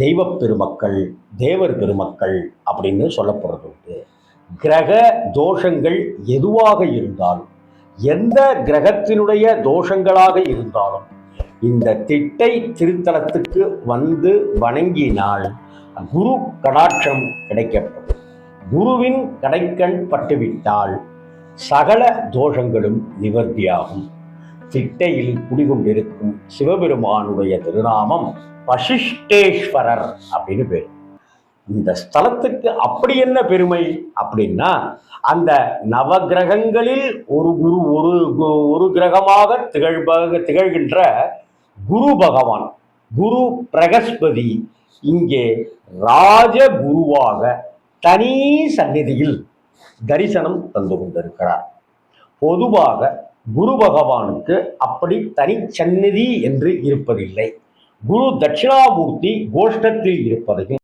தெய்வ பெருமக்கள், தேவர் பெருமக்கள் அப்படின்னு சொல்லப்படுறது உண்டு. கிரக தோஷங்கள் எதுவாக இருந்தாலும், எந்த கிரகத்தினுடைய தோஷங்களாக இருந்தாலும் இந்த திட்டை திருத்தலத்துக்கு வந்து வணங்கினால் குரு கடாட்சம் கிடைக்கப்படும். குருவின் கடைக்கண் பட்டுவிட்டால் சகல தோஷங்களும் நிவர்த்தியாகும். திட்டையில் குடிகொண்டிருக்கும் சிவபெருமானுடைய திருநாமம் வசிஷ்டேஸ்வரர் அப்படின்னு பேர். இந்த ஸ்தலத்துக்கு அப்படி என்ன பெருமை அப்படின்னா, அந்த நவகிரகங்களில் ஒரு கிரகமாக திகழ்கின்ற குரு பகவான், குரு பிரகஸ்பதி இங்கே ராஜகுருவாக தனி சந்நிதியில் தரிசனம் தந்து கொண்டிருக்கிறார். பொதுவாக குரு பகவானுக்கு அப்படி தனி சந்நிதி என்று இருப்பதில்லை. குரு தட்சிணாமூர்த்தி கோஷ்டத்தில் இருப்பதையும்